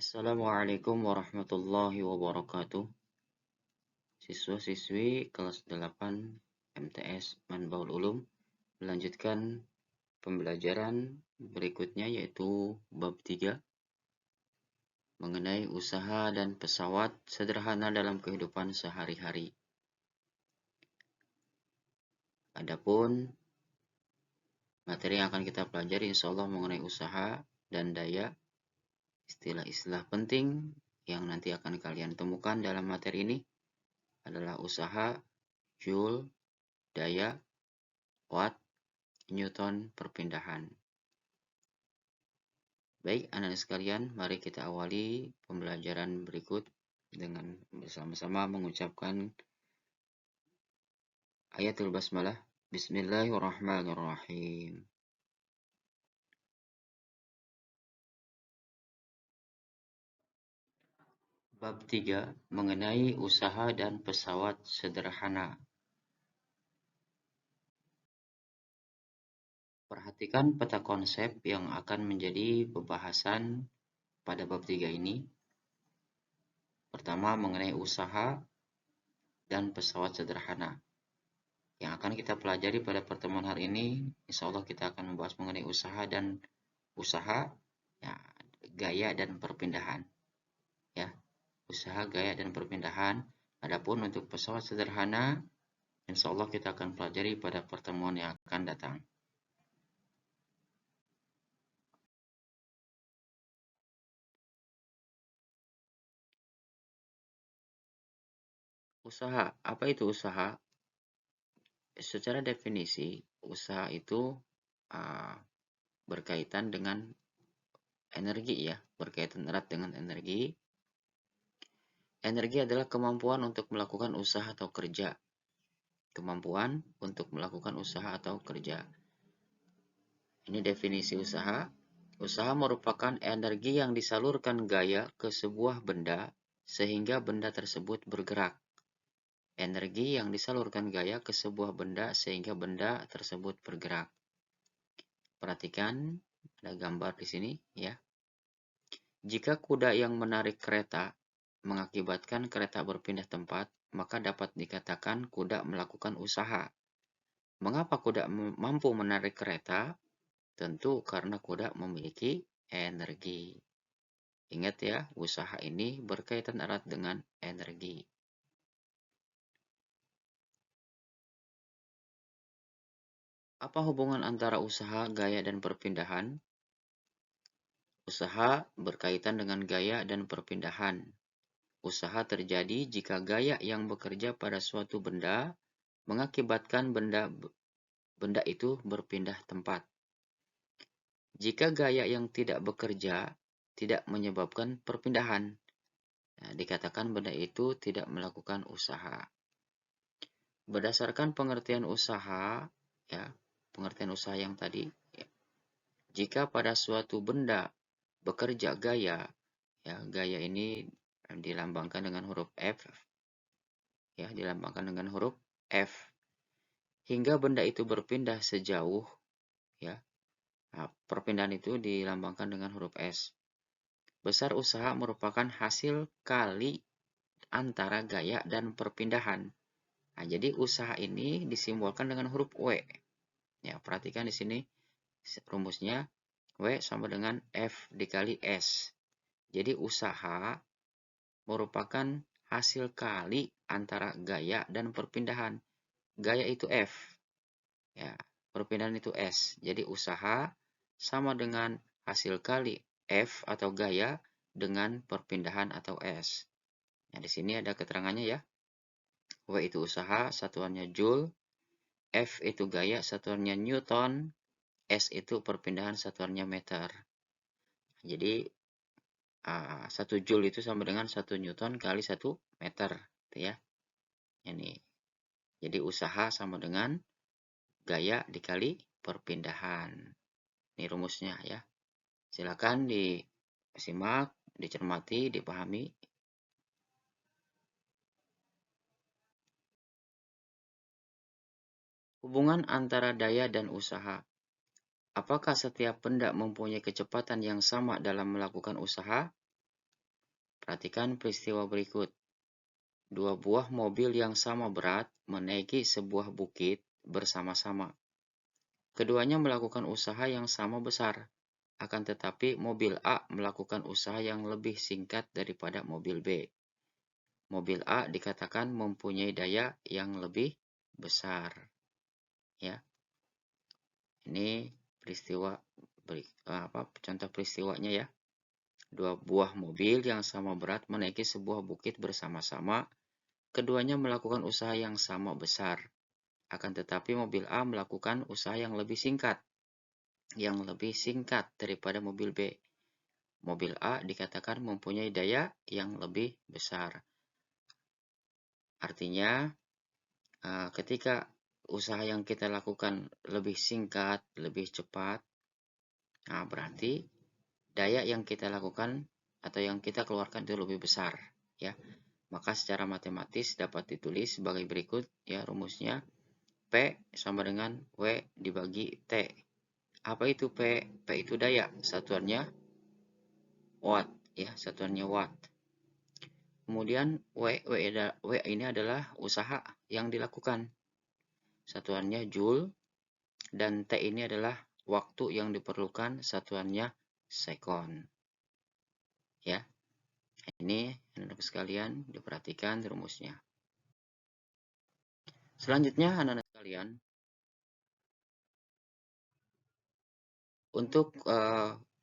Assalamualaikum warahmatullahi wabarakatuh. Siswa-siswi kelas 8 MTS Manbaul Ulum melanjutkan pembelajaran berikutnya yaitu bab 3 mengenai usaha dan pesawat sederhana dalam kehidupan sehari-hari. Adapun materi yang akan kita pelajari insyaallah mengenai usaha dan daya, istilah-istilah penting yang nanti akan kalian temukan dalam materi ini adalah usaha, joule, daya, watt, Newton, perpindahan. Baik, anak-anak sekalian, mari kita awali pembelajaran berikut dengan bersama-sama mengucapkan ayatul basmalah. Bismillahirrahmanirrahim. Bab 3 mengenai usaha dan pesawat sederhana. Perhatikan peta konsep yang akan menjadi pembahasan pada bab 3 ini. Pertama, mengenai usaha dan pesawat sederhana. Yang akan kita pelajari pada pertemuan hari ini, insya Allah kita akan membahas mengenai usaha, ya, gaya dan perpindahan. Ya, usaha, gaya dan perpindahan. Adapun untuk pesawat sederhana, insya Allah kita akan pelajari pada pertemuan yang akan datang. Usaha, apa itu usaha? Secara definisi, usaha itu berkaitan dengan energi, ya, berkaitan erat dengan energi. Energi adalah kemampuan untuk melakukan usaha atau kerja. Kemampuan untuk melakukan usaha atau kerja. Ini definisi usaha. Usaha merupakan energi yang disalurkan gaya ke sebuah benda sehingga benda tersebut bergerak. Energi yang disalurkan gaya ke sebuah benda sehingga benda tersebut bergerak. Perhatikan, ada gambar di sini, ya. Jika kuda yang menarik kereta mengakibatkan kereta berpindah tempat, maka dapat dikatakan kuda melakukan usaha. Mengapa kuda mampu menarik kereta? Tentu karena kuda memiliki energi. Ingat ya, usaha ini berkaitan erat dengan energi. Apa hubungan antara usaha, gaya, dan perpindahan? Usaha berkaitan dengan gaya dan perpindahan. Usaha terjadi jika gaya yang bekerja pada suatu benda mengakibatkan benda itu berpindah tempat. Jika gaya yang tidak bekerja tidak menyebabkan perpindahan, nah, dikatakan benda itu tidak melakukan usaha. Berdasarkan pengertian usaha, ya, pengertian usaha yang tadi, ya, jika pada suatu benda bekerja gaya, ya, gaya ini dilambangkan dengan huruf F, ya, dilambangkan dengan huruf F, hingga benda itu berpindah sejauh, ya, nah, perpindahan itu dilambangkan dengan huruf S. Besar usaha merupakan hasil kali antara gaya dan perpindahan. Nah, jadi usaha ini disimbolkan dengan huruf W. Ya, perhatikan di sini rumusnya, W sama dengan F dikali S. Jadi usaha merupakan hasil kali antara gaya dan perpindahan. Gaya itu F, ya, perpindahan itu S. Jadi usaha sama dengan hasil kali F atau gaya dengan perpindahan atau S. Nah, di sini ada keterangannya, ya. W itu usaha, satuannya joule. F itu gaya, satuannya Newton. S itu perpindahan, satuannya meter. Jadi 1 joule itu sama dengan 1 Newton kali 1 meter, gitu ya. Ini. Jadi usaha sama dengan gaya dikali perpindahan. Ini rumusnya, ya. Silakan disimak, dicermati, dipahami. Hubungan antara daya dan usaha. Apakah setiap benda mempunyai kecepatan yang sama dalam melakukan usaha? Perhatikan peristiwa berikut. Dua buah mobil yang sama berat menaiki sebuah bukit bersama-sama. Keduanya melakukan usaha yang sama besar, akan tetapi mobil A melakukan usaha yang lebih singkat daripada mobil B. Mobil A dikatakan mempunyai daya yang lebih besar. Ya, ini peristiwa contoh peristiwanya ya. Dua buah mobil yang sama berat menaiki sebuah bukit bersama-sama. Keduanya melakukan usaha yang sama besar. Akan tetapi mobil A melakukan usaha yang lebih singkat daripada mobil B. Mobil A dikatakan mempunyai daya yang lebih besar. Artinya, ketika usaha yang kita lakukan lebih singkat, lebih cepat, nah berarti daya yang kita lakukan atau yang kita keluarkan itu lebih besar, ya. Maka secara matematis dapat ditulis sebagai berikut, ya, rumusnya. P sama dengan W dibagi T. Apa itu P? P itu daya, satuannya watt, ya, satuannya watt. Kemudian W ini adalah usaha yang dilakukan, satuannya joule, dan T ini adalah waktu yang diperlukan, satuannya sekon. Ya, ini anak-anak sekalian diperhatikan rumusnya. Selanjutnya anak-anak sekalian, untuk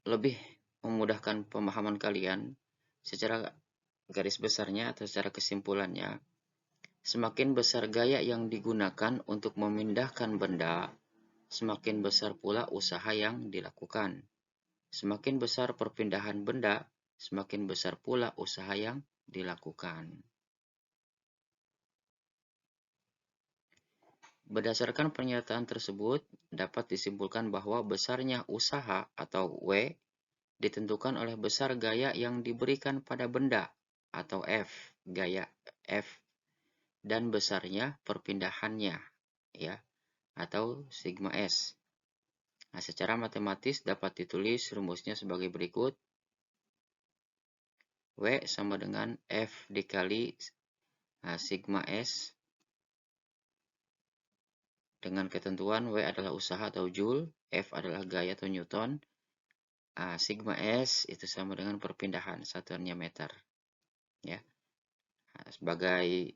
lebih memudahkan pemahaman kalian secara garis besarnya atau secara kesimpulannya, semakin besar gaya yang digunakan untuk memindahkan benda, semakin besar pula usaha yang dilakukan. Semakin besar perpindahan benda, semakin besar pula usaha yang dilakukan. Berdasarkan pernyataan tersebut, dapat disimpulkan bahwa besarnya usaha atau W ditentukan oleh besar gaya yang diberikan pada benda atau F, gaya F, dan besarnya perpindahannya, ya, atau sigma S. Nah, secara matematis dapat ditulis rumusnya sebagai berikut. W sama dengan F dikali sigma S, dengan ketentuan W adalah usaha atau joule, F adalah gaya atau newton, sigma S itu sama dengan perpindahan, satuannya meter. Ya. Nah, sebagai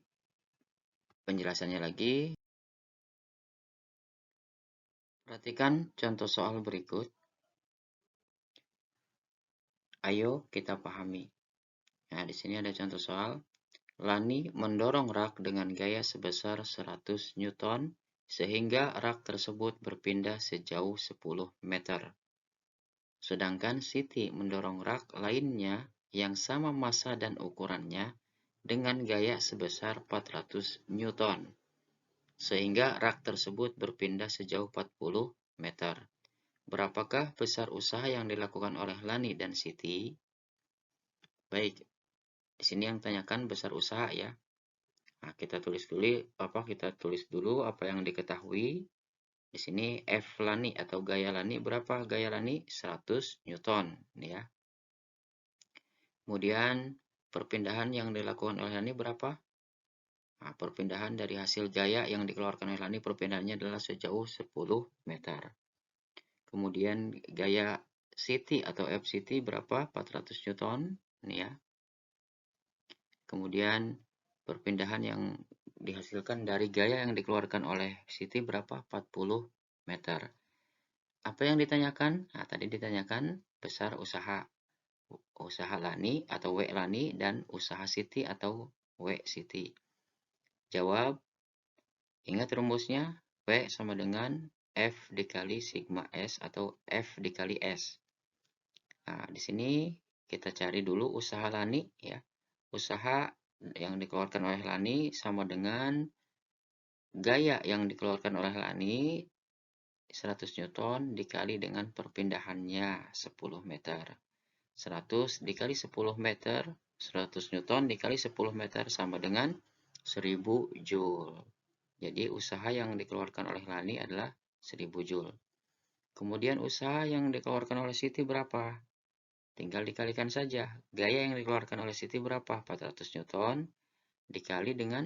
penjelasannya lagi, perhatikan contoh soal berikut. Ayo kita pahami. Nah, di sini ada contoh soal. Lani mendorong rak dengan gaya sebesar 100 Newton sehingga rak tersebut berpindah sejauh 10 meter. Sedangkan Siti mendorong rak lainnya yang sama massa dan ukurannya dengan gaya sebesar 400 Newton, sehingga rak tersebut berpindah sejauh 40 meter. Berapakah besar usaha yang dilakukan oleh Lani dan Siti? Baik, di sini yang tanyakan besar usaha ya. Nah, kita tulis dulu apa yang diketahui. Di sini F Lani atau gaya Lani, berapa gaya Lani? 100 Newton, ya. Kemudian perpindahan yang dilakukan oleh Lani berapa? Nah, perpindahan dari hasil gaya yang dikeluarkan oleh Lani, perpindahannya adalah sejauh 10 meter. Kemudian gaya Siti atau F Siti berapa? 400 Newton, ini ya. Kemudian perpindahan yang dihasilkan dari gaya yang dikeluarkan oleh Siti berapa? 40 meter. Apa yang ditanyakan? Nah, tadi ditanyakan besar usaha Lani atau W Lani dan usaha Siti atau W Siti. Jawab, ingat rumusnya, W sama dengan F dikali sigma S atau F dikali S. Nah, di sini kita cari dulu usaha Lani, ya. Usaha yang dikeluarkan oleh Lani sama dengan gaya yang dikeluarkan oleh Lani 100 Newton dikali dengan perpindahannya 10 meter. 100 dikali 10 meter, 100 Newton dikali 10 meter sama dengan 1000 Joule. Jadi usaha yang dikeluarkan oleh Lani adalah 1000 Joule. Kemudian usaha yang dikeluarkan oleh Siti berapa? tinggal dikalikan saja. Gaya yang dikeluarkan oleh Siti berapa? 400 Newton dikali dengan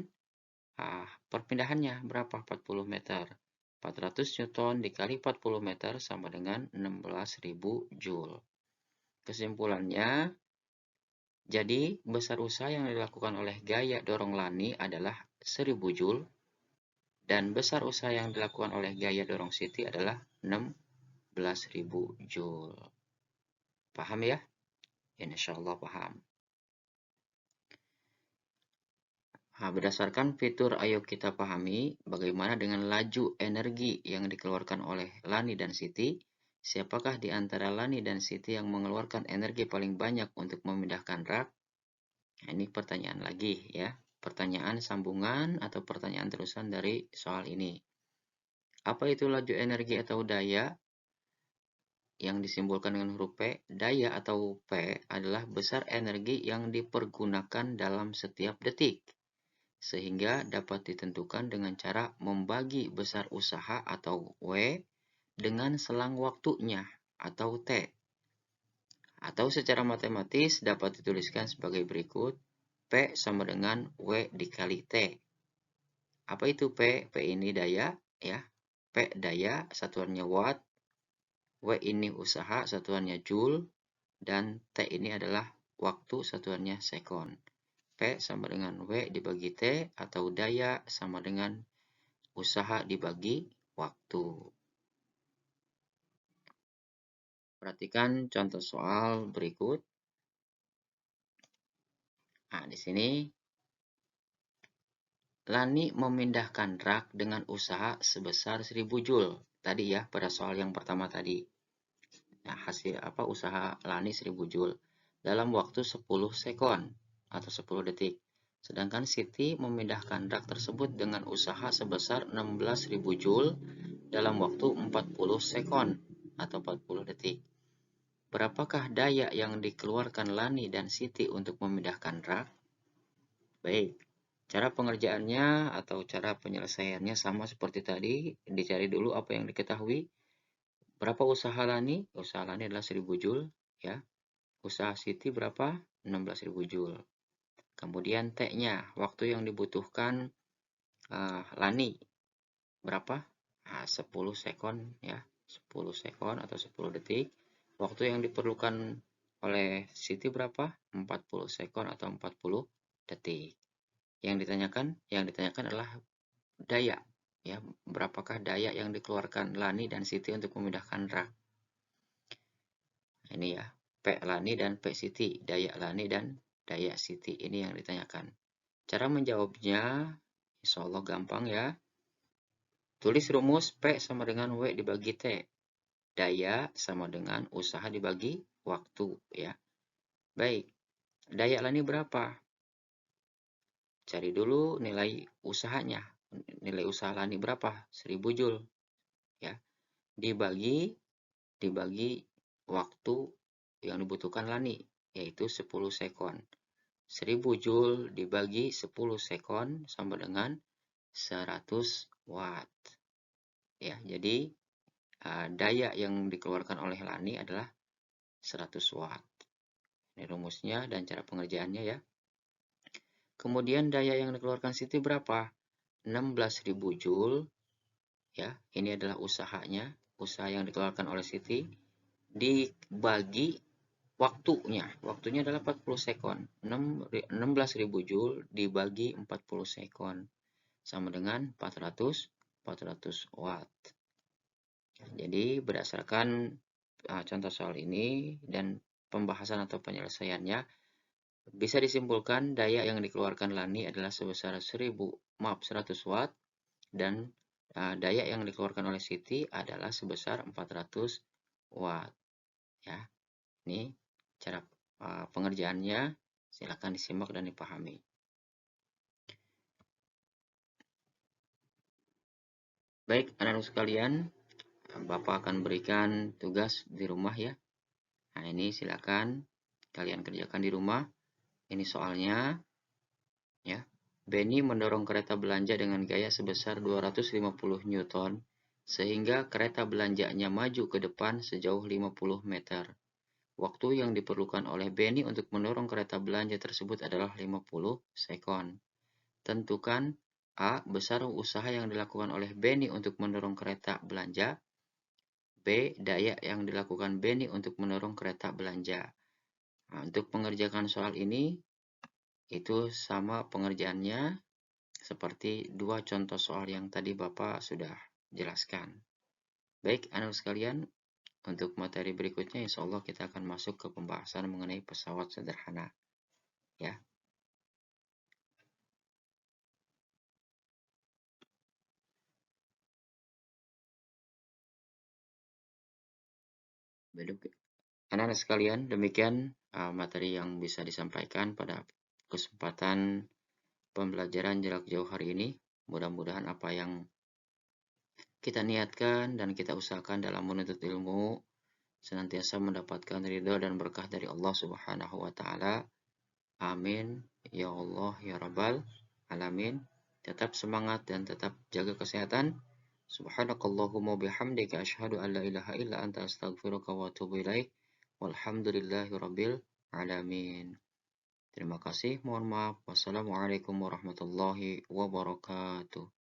perpindahannya berapa? 40 meter. 400 Newton dikali 40 meter sama dengan 16.000 Joule. Kesimpulannya, jadi besar usaha yang dilakukan oleh gaya dorong Lani adalah 1000 Joule dan besar usaha yang dilakukan oleh gaya dorong Siti adalah 16.000 Joule. Paham ya? Insyaallah paham. Berdasarkan fitur ayo kita pahami bagaimana dengan laju energi yang dikeluarkan oleh Lani dan Siti. Siapakah di antara Lani dan Siti yang mengeluarkan energi paling banyak untuk memindahkan rak? Nah, ini pertanyaan lagi ya. Pertanyaan sambungan atau pertanyaan terusan dari soal ini. Apa itu laju energi atau daya? Yang disimbolkan dengan huruf P. Daya atau P adalah besar energi yang dipergunakan dalam setiap detik, sehingga dapat ditentukan dengan cara membagi besar usaha atau W dengan selang waktunya atau T. Atau secara matematis dapat dituliskan sebagai berikut. P sama dengan W dikali T. Apa itu P? P ini daya, ya. P daya, satuannya watt. W ini usaha, satuannya joule. Dan T ini adalah waktu, satuannya sekon. P sama dengan W dibagi T, atau daya sama dengan usaha dibagi waktu. Perhatikan contoh soal berikut. Nah, di sini Lani memindahkan rak dengan usaha sebesar 1000 Joule. Tadi ya, pada soal yang pertama tadi. Nah, hasil usaha Lani 1000 Joule dalam waktu 10 sekon atau 10 detik. Sedangkan Siti memindahkan rak tersebut dengan usaha sebesar 16.000 Joule dalam waktu 40 sekon atau 40 detik. Berapakah daya yang dikeluarkan Lani dan Siti untuk memindahkan rak? Baik, cara pengerjaannya atau cara penyelesaiannya sama seperti tadi. Dicari dulu apa yang diketahui. Berapa usaha Lani? Usaha Lani adalah 1000 Joule, ya. Usaha Siti berapa? 16.000 Joule. Kemudian T-nya, waktu yang dibutuhkan Lani berapa? 10 sekon ya, 10 sekon atau 10 detik. Waktu yang diperlukan oleh Siti berapa? 40 sekon atau 40 detik. Yang ditanyakan adalah daya, ya. Berapakah daya yang dikeluarkan Lani dan Siti untuk memindahkan rak? Ini ya, P Lani dan P Siti, daya Lani dan daya Siti, ini yang ditanyakan. Cara menjawabnya insya Allah gampang ya. Tulis rumus P sama dengan W dibagi T. Daya sama dengan usaha dibagi waktu, ya. Baik, daya Lani berapa? Cari dulu nilai usahanya. Nilai usaha Lani berapa? 1000 Joule, ya. Dibagi waktu yang dibutuhkan Lani, yaitu 10 sekon. 1000 Joule dibagi 10 sekon sama dengan 100 watt. Ya, jadi daya yang dikeluarkan oleh Lani adalah 100 watt. Ini rumusnya dan cara pengerjaannya ya. Kemudian daya yang dikeluarkan Siti berapa? 16.000 Joule. Ya, ini adalah usahanya, usaha yang dikeluarkan oleh Siti dibagi waktunya. Waktunya adalah 40 sekon. 16.000 Joule dibagi 40 sekon sama dengan 400 watt. Jadi berdasarkan contoh soal ini dan pembahasan atau penyelesaiannya, bisa disimpulkan daya yang dikeluarkan Lani adalah sebesar 100 watt dan daya yang dikeluarkan oleh Siti adalah sebesar 400 watt. Ya, ini cara pengerjaannya. Silakan disimak dan dipahami. Baik, anak-anak sekalian, Bapak akan berikan tugas di rumah ya. Nah, ini silakan kalian kerjakan di rumah. Ini soalnya ya. Benny mendorong kereta belanja dengan gaya sebesar 250 Newton sehingga kereta belanjanya maju ke depan sejauh 50 meter. Waktu yang diperlukan oleh Benny untuk mendorong kereta belanja tersebut adalah 50 sekon. Tentukan A. Besar usaha yang dilakukan oleh Benny untuk mendorong kereta belanja. B. Daya yang dilakukan Benny untuk mendorong kereta belanja. Nah, untuk mengerjakan soal ini, itu sama pengerjaannya seperti dua contoh soal yang tadi Bapak sudah jelaskan. Baik, anak sekalian, untuk materi berikutnya insya Allah kita akan masuk ke pembahasan mengenai pesawat sederhana. Ya. Anak-anak sekalian, demikian materi yang bisa disampaikan pada kesempatan pembelajaran jarak jauh hari ini. Mudah-mudahan apa yang kita niatkan dan kita usahakan dalam menuntut ilmu senantiasa mendapatkan ridho dan berkah dari Allah Subhanahu wa taala. Amin ya Allah ya Rabbal alamin. Tetap semangat dan tetap jaga kesehatan. Subhanakallahumma bihamdika asyhadu an la ilaha illa anta astaghfiruka wa atubu ilaik. Walhamdulillahirabbil alamin. Terima kasih. Mohon maaf. Wassalamualaikum warahmatullahi wabarakatuh.